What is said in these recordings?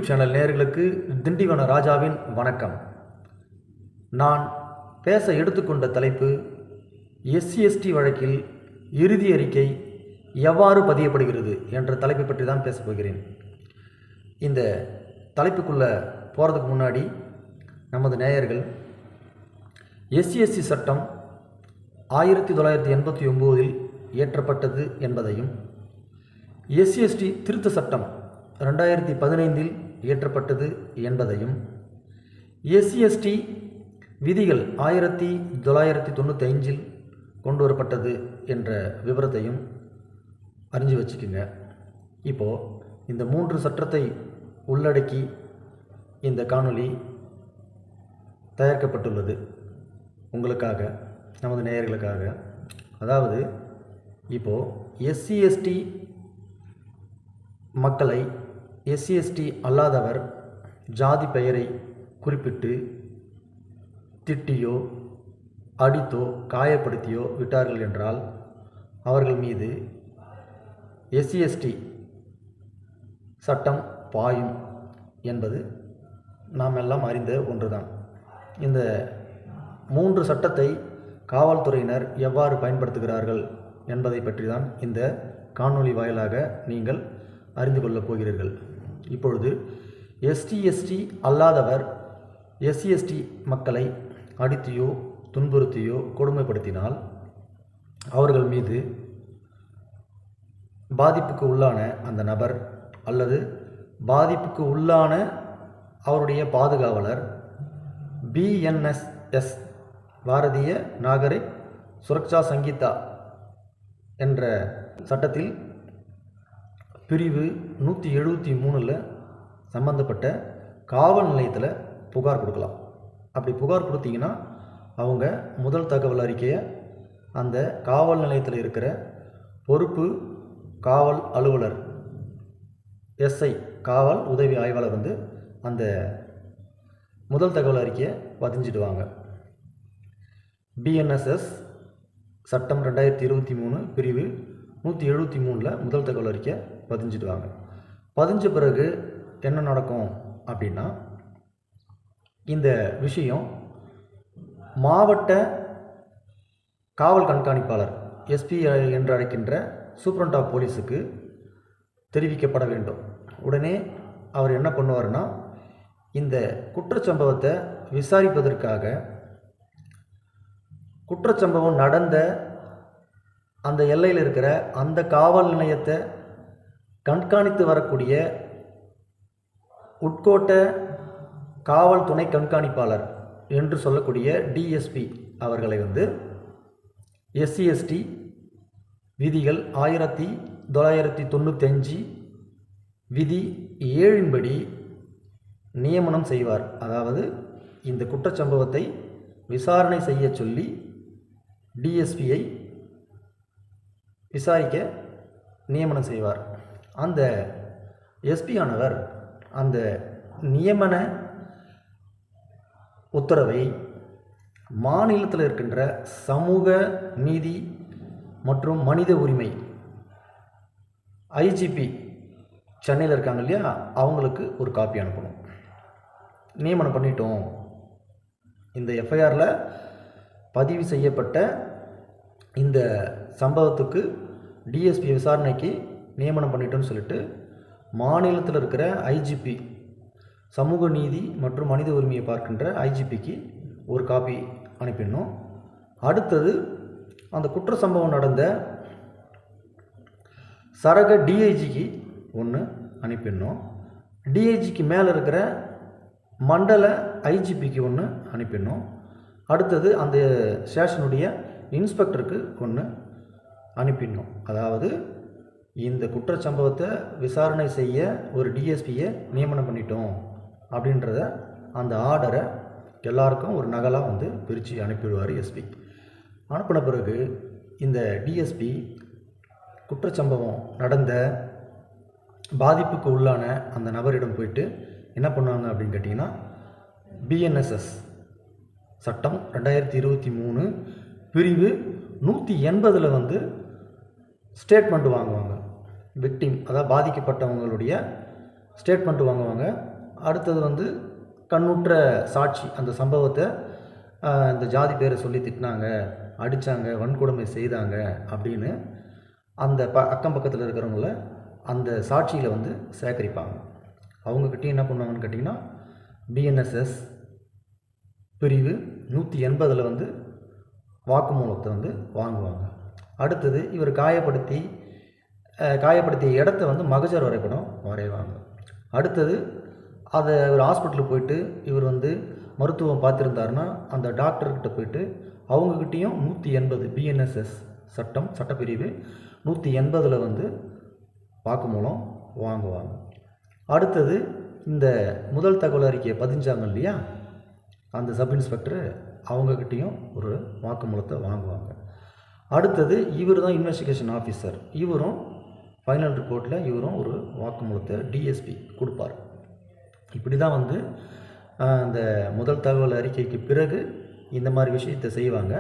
Channel நேயர்களுக்கு திண்டிவன ராஜாவின் வணக்கம். நான் பேச எடுத்துக்கொண்ட தலைப்பு எஸ்சி/எஸ்டி வழக்கில் இறுதி அறிக்கை எவ்வாறு பதியப்படுகிறது என்ற தலைப்பை பற்றி தான் பேசப் போகிறேன். இந்த தலைப்புக்குள்ளே போகிறதுக்கு முன்னாடி நமது நேயர்கள் எஸ்சி/எஸ்டி சட்டம் 1989 இயற்றப்பட்டது என்பதையும், எஸ்சி/எஸ்டி திருத்த சட்டம் 2015 இயற்றப்பட்டது என்பதையும், எஸ்சி/எஸ்டி விதிகள் 1995 கொண்டு வரப்பட்டது என்ற விவரத்தையும் அறிஞ்சு வச்சுக்குங்க. இப்போது இந்த 3 சட்டத்தை உள்ளடக்கி இந்த காணொளி தயாரிக்கப்பட்டுள்ளது உங்களுக்காக, நமது நேயர்களுக்காக. அதாவது இப்போது எஸ்சி/எஸ்டி மக்களை எஸ்சி/எஸ்டி அல்லாதவர் ஜாதி பெயரை குறிப்பிட்டு திட்டியோ அடித்தோ காயப்படுத்தியோ விட்டார்கள் என்றால் அவர்கள் மீது எஸ்சி/எஸ்டி சட்டம் பாயும் என்பது நாம் எல்லாம் அறிந்த ஒன்றுதான். இந்த 3 சட்டத்தை காவல்துறையினர் எவ்வாறு பயன்படுத்துகிறார்கள் என்பதை பற்றி தான் இந்த காணொளி வாயிலாக நீங்கள் அறிந்து கொள்ளப் போகிறீர்கள். இப்பொழுது எஸ்சி/எஸ்டி அல்லாதவர் எஸ்சி/எஸ்டி மக்களை அடித்தியோ துன்புறுத்தியோ கொடுமைப்படுத்தினால் அவர்கள் மீது பாதிப்புக்கு உள்ளான அந்த நபர் அல்லது பாதிப்புக்கு உள்ளான அவருடைய பாதுகாவலர் BNSS பாரதிய நாகரிக் சுரக்ஷா சங்கீதா என்ற சட்டத்தில் பிரிவு 173 சம்பந்தப்பட்ட காவல் நிலையத்தில் புகார் கொடுக்கலாம். அப்படி புகார் கொடுத்தீங்கன்னா அவங்க முதல் தகவல் அறிக்கையை அந்த காவல் நிலையத்தில் இருக்கிற பொறுப்பு காவல் அலுவலர் SI காவல் உதவி ஆய்வாளர் அந்த முதல் தகவல் அறிக்கையை பதிஞ்சிடுவாங்க. BNSS சட்டம் 2023 பிரிவு 173 முதல் தகவல் அறிக்கை பதிஞ்சிடுவாங்க. பதிஞ்ச பிறகு என்ன நடக்கும் அப்படின்னா, இந்த விஷயம் மாவட்ட காவல் கண்காணிப்பாளர் SP என்று அழைக்கின்ற சூப்பரண்ட் ஆஃப் போலீஸுக்கு தெரிவிக்கப்பட வேண்டும். உடனே அவர் என்ன பண்ணுவார்னா, இந்த குற்றச்சம்பவத்தை விசாரிப்பதற்காக குற்றச்சம்பவம் நடந்த அந்த எல்லையில் இருக்கிற அந்த காவல் நிலையத்தை கண்காணித்து வரக்கூடிய உட்கோட்ட காவல் துணை கண்காணிப்பாளர் என்று சொல்லக்கூடிய DSP அவர்களை எஸ்சி/எஸ்டி விதிகள் 1995 விதி 7 படி நியமனம் செய்வார். அதாவது இந்த குற்றச்சம்பவத்தை விசாரணை செய்ய சொல்லி DSPயை விசாரிக்க நியமனம் செய்வார். அந்த SP ஆனவர் அந்த நியமன உத்தரவை மாநிலத்தில் இருக்கின்ற சமூக நீதி மற்றும் மனித உரிமை IGP சென்னையில் இருக்காங்க இல்லையா, அவங்களுக்கு ஒரு காப்பி அனுப்பணும். நியமனம் பண்ணிட்டோம், இந்த FIRல பதிவு செய்யப்பட்ட இந்த சம்பவத்துக்கு DSP விசாரணைக்கு நியமனம் பண்ணிட்டோன்னு சொல்லிட்டு மாநிலத்தில் இருக்கிற IGP சமூக நீதி மற்றும் மனித உரிமையை பார்க்கின்ற IGPக்கு ஒரு காப்பி அனுப்பிடணும். அடுத்தது அந்த குற்ற சம்பவம் நடந்த சரக DIGக்கு ஒன்று அனுப்பிடணும். DIGக்கு மேலே இருக்கிற மண்டல IGPக்கு ஒன்று அனுப்பிடணும். அடுத்தது அந்த ஸ்டேஷனுடைய இன்ஸ்பெக்டருக்கு ஒன்று அனுப்பிடணும். அதாவது இந்த குற்றச்சம்பவத்தை விசாரணை செய்ய ஒரு DSPயை நியமனம் பண்ணிட்டோம் அப்படின்றத அந்த ஆர்டரை எல்லாருக்கும் ஒரு நகலாக பிரித்து அனுப்பிடுவார் SP. அனுப்பின பிறகு இந்த DSP குற்றச்சம்பவம் நடந்த பாதிப்புக்கு உள்ளான அந்த நபரிடம் போயிட்டு என்ன பண்ணுவாங்க அப்படின்னு கேட்டிங்கன்னா, BNSS சட்டம் 2023 பிரிவு 180 ஸ்டேட்மெண்ட் வாங்குவாங்க. விக்டிம், அதாவது பாதிக்கப்பட்டவங்களுடைய ஸ்டேட்மெண்ட் வாங்குவாங்க. அடுத்தது வந்து கண்ணுற்ற சாட்சி, அந்த சம்பவத்தை இந்த ஜாதி பேரை சொல்லி திட்டினாங்க, அடித்தாங்க, வன்கொடுமை செய்தாங்க அப்படின்னு அந்த அக்கம் பக்கத்தில் இருக்கிறவங்கள அந்த சாட்சியில் வந்து சேகரிப்பாங்க. அவங்கக்கிட்டேயும் என்ன பண்ணுவாங்கன்னு கேட்டிங்கன்னா பிஎன்எஸ்எஸ் பிரிவு 180 வந்து வாக்குமூலத்தை வந்து வாங்குவாங்க. அடுத்தது இவர் காயப்படுத்திய இடத்த வந்து மகஜர் வரைபடம் வரைவாங்க. அடுத்தது அதை ஒரு ஹாஸ்பிட்டலுக்கு போயிட்டு இவர் வந்து மருத்துவம் பார்த்துருந்தாருன்னா அந்த டாக்டர்கிட்ட போயிட்டு அவங்கக்கிட்டேயும் 180 பிஎன்எஸ்எஸ் சட்டப்பிரிவு 180 வந்து வாக்குமூலம் வாங்குவாங்க. அடுத்தது இந்த முதல் தகவல் அறிக்கையை பதிஞ்சாங்க இல்லையா, அந்த சப் இன்ஸ்பெக்டர் அவங்கக்கிட்டேயும் ஒரு வாக்குமூலத்தை வாங்குவாங்க. அடுத்தது இவர் தான் இன்வெஸ்டிகேஷன் ஆஃபீஸர், இவரும் ஃபைனல் ரிப்போர்ட்டில் இவரும் ஒரு வாக்குமூலத்தை டிஎஸ்பி கொடுப்பார். இப்படி தான் வந்து இந்த முதல் தகவல் அறிக்கைக்கு பிறகு இந்த மாதிரி விஷயத்தை செய்வாங்க.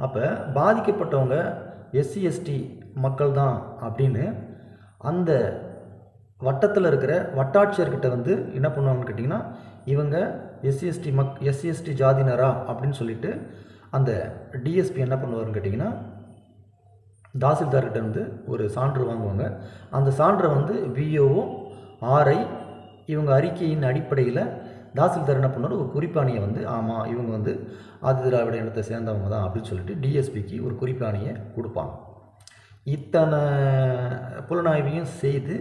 அப்போ பாதிக்கப்பட்டவங்க எஸ்சி எஸ்டி மக்கள் தான் அப்படின்னு அந்த வட்டத்தில் இருக்கிற வட்டாட்சியர்கிட்ட வந்து என்ன பண்ணுவாங்கன்னு கேட்டிங்கன்னா இவங்க எஸ்சி எஸ்டி ஜாதினரா அப்படின்னு சொல்லிட்டு அந்த டிஎஸ்பி என்ன பண்ணுவாருன்னு கேட்டிங்கன்னா தாசில்தார்கிட்ட வந்து ஒரு சான்று வாங்குவாங்க. அந்த சான்றை வந்து விஓஓ ஆர்ஐ இவங்க அறிக்கையின் அடிப்படையில் தாசில்தார் என்ன பண்ணுவார், ஒரு குறிப்பாணியை வந்து ஆமாம் இவங்க வந்து ஆதி திராவிட இனத்தை சேர்ந்தவங்க தான் அப்படின்னு சொல்லிட்டு டிஎஸ்பிக்கு ஒரு குறிப்பாணியை கொடுப்பாங்க. இத்தனை புலனாய்வையும் செய்து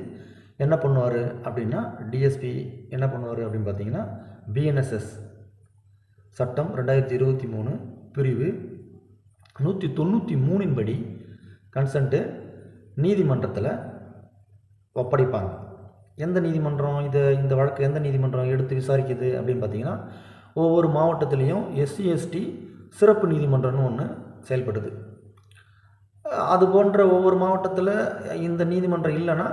என்ன பண்ணுவார் அப்படின்னா டிஎஸ்பி என்ன பண்ணுவார் அப்படின்னு பார்த்தீங்கன்னா பிஎன்எஸ்எஸ் சட்டம் 2023 பிரிவு 193 படி கன்சென்ட்டு நீதிமன்றத்தில் ஒப்படைப்பாங்க. எந்த நீதிமன்றம் இந்த வழக்கு எந்த நீதிமன்றம் எடுத்து விசாரிக்குது அப்படின்னு பார்த்தீங்கன்னா ஒவ்வொரு மாவட்டத்துலேயும் எஸ்சி எஸ்டி சிறப்பு நீதிமன்றம்னு ஒன்று செயல்படுது. அது போன்ற ஒவ்வொரு மாவட்டத்தில் இந்த நீதிமன்றம் இல்லைன்னா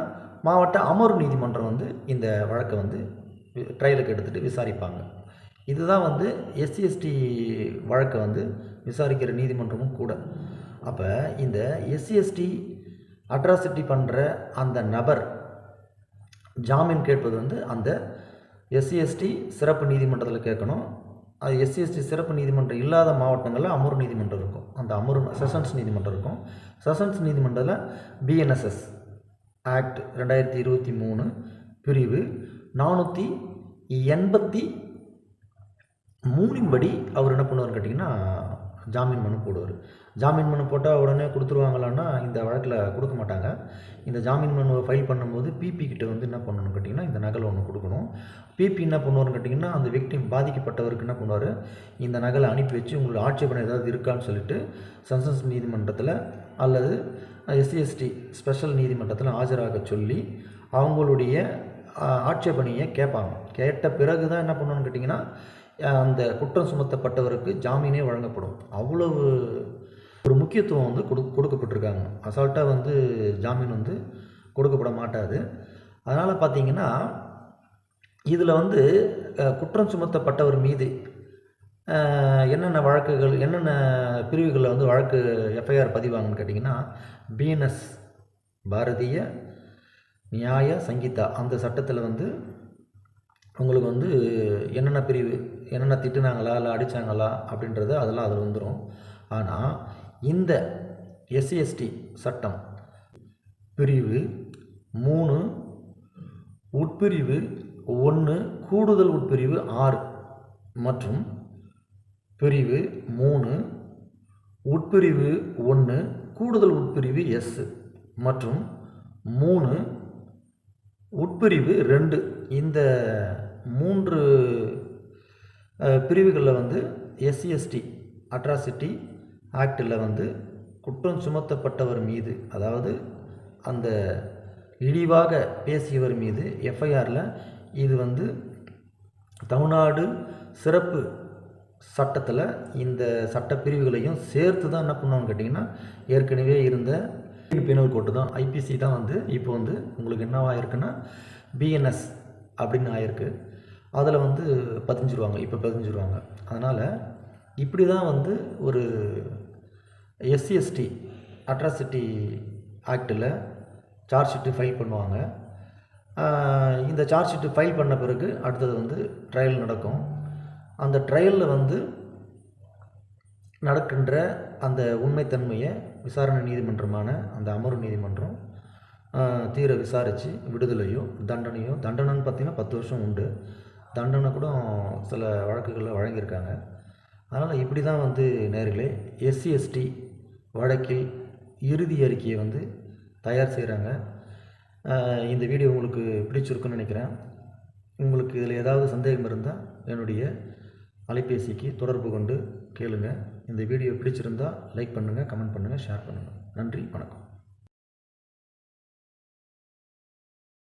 மாவட்ட அமர்வு நீதிமன்றம் வந்து இந்த வழக்கை வந்து ட்ரையலுக்கு எடுத்துகிட்டு விசாரிப்பாங்க. இதுதான் வந்து எஸ்சி எஸ்டி வழக்கை வந்து விசாரிக்கிற நீதிமன்றமும் கூட. அப்போ இந்த எஸ்சி எஸ்டி அட்ராசிட்டி பண்ணுற அந்த நபர் ஜாமீன் கேட்பது வந்து அந்த எஸ்சி எஸ்டி சிறப்பு நீதிமன்றத்தில் கேட்கணும். அது எஸ்சி எஸ்டி சிறப்பு நீதிமன்றம் இல்லாத மாவட்டங்களில் அமர்வு நீதிமன்றம் இருக்கும். அந்த அமர்வு செஷன்ஸ் நீதிமன்றம் இருக்கும். செஷன்ஸ் நீதிமன்றத்தில் பிஎன்எஸ்எஸ் ஆக்ட் 2023 பிரிவு 483 படி அவர் என்ன பண்ணுவார்னு கேட்டிங்கன்னா ஜாமீன் மனு போடுவார். ஜாமீன் மனு போட்டால் உடனே கொடுத்துருவாங்களான்னா இந்த வழக்கில் கொடுக்க மாட்டாங்க. இந்த ஜாமீன் மனுவை ஃபைல் பண்ணும்போது பிபி கிட்ட வந்து என்ன பண்ணணும்னு கேட்டிங்கன்னா இந்த நகலை ஒன்று கொடுக்கணும். பிபி என்ன பண்ணுவார்னு கேட்டிங்கன்னா அந்த விக்டிம் பாதிக்கப்பட்டவருக்கு என்ன பண்ணுவார், இந்த நகலை அனுப்பி வச்சு உங்களுக்கு ஆட்சேபனை ஏதாவது இருக்கான்னு சொல்லிட்டு செஷன்ஸ் நீதிமன்றத்தில் அல்லது எஸ்சி எஸ்டி ஸ்பெஷல் நீதிமன்றத்தில் ஆஜராக சொல்லி அவங்களுடைய ஆட்சேபனையை கேட்பாங்க. கேட்ட பிறகு தான் என்ன பண்ணணும்னு கேட்டிங்கன்னா அந்த குற்றம் சுமத்தப்பட்டவருக்கு ஜாமீனே வழங்கப்படும். அவ்வளவு ஒரு முக்கியத்துவம் வந்து கொடுக்கப்பட்டிருக்காங்க. அசால்ட்டாக வந்து ஜாமீன் வந்து கொடுக்கப்பட மாட்டாது. அதனால் பார்த்திங்கன்னா இதில் வந்து குற்றம் சுமத்தப்பட்டவர் மீது என்னென்ன வழக்குகள் என்னென்ன பிரிவுகளில் வந்து வழக்கு எஃப்ஐஆர் பதிவாங்கன்னு கேட்டிங்கன்னா பிஎன்எஸ் பாரதிய நியாய சங்கீதா அந்த சட்டத்தில் வந்து உங்களுக்கு வந்து என்னென்ன பிரிவு என்னென்ன திட்டுனாங்களா இல்லை அடித்தாங்களா அப்படின்றது அதெல்லாம் அதில் வந்துடும். ஆனால் இந்த எஸ்சி எஸ்டி சட்டம் பிரிவு 3 உட்பிரிவு 1 கூடுதல் உட்பிரிவு 6 மற்றும் பிரிவு 3 உட்பிரிவு 1 கூடுதல் உட்பிரிவு எஸ் மற்றும் 3 உட்பிரிவு 2 இந்த 3 பிரிவுகளில் வந்து எஸ்சி எஸ்டி அட்ராசிட்டி ஆக்டில் வந்து குற்றம் சுமத்தப்பட்டவர் மீது அதாவது அந்த இழிவாக பேசியவர் மீது எஃப்ஐஆரில் இது வந்து தமிழ்நாடு சிறப்பு சட்டத்தில் இந்த சட்டப்பிரிவுகளையும் சேர்த்து தான் என்ன பண்ணுவான்னு கேட்டிங்கன்னா ஏற்கனவே இருந்த பீனல் கோட்டு தான் ஐபிசி தான் வந்து இப்போ வந்து உங்களுக்கு என்னவாக இருக்குன்னா பிஎன்எஸ் அப்படின்னு ஆயிருக்கு. அதில் வந்து பதிஞ்சிருவாங்க. அதனால் இப்படி தான் வந்து ஒரு எஸ்சி எஸ்டி அட்ராசிட்டி ஆக்டில் சார்ஜ் ஷீட்டு ஃபைல் பண்ணுவாங்க. இந்த சார்ஜ் ஷீட்டு ஃபைல் பண்ண பிறகு அடுத்தது வந்து ட்ரையல் நடக்கும். அந்த ட்ரையலில் வந்து நடக்கின்ற அந்த உண்மைத்தன்மையை விசாரணை நீதிமன்றமான அந்த அமர்வு நீதிமன்றம் தீர விசாரித்து விடுதலையோ தண்டனையோ, தண்டனைன்னு பார்த்திங்கன்னா 10 வருஷம் உண்டு, தண்டனை கூட சில வழக்குகளில் வழங்கியிருக்காங்க. அதனால் இப்படி தான் வந்து நேயர்களே எஸ்சி எஸ்டி வழக்கில் இறுதி அறிக்கையை வந்து தயார் செய்கிறாங்க. இந்த வீடியோ உங்களுக்கு பிடிச்சிருக்குன்னு நினைக்கிறேன். உங்களுக்கு இதில் ஏதாவது சந்தேகம் இருந்தால் என்னுடைய அலைபேசிக்கு தொடர்பு கொண்டு கேளுங்க. இந்த வீடியோ பிடிச்சிருந்தால் லைக் பண்ணுங்கள், கமெண்ட் பண்ணுங்கள், ஷேர் பண்ணுங்கள். நன்றி, வணக்கம்.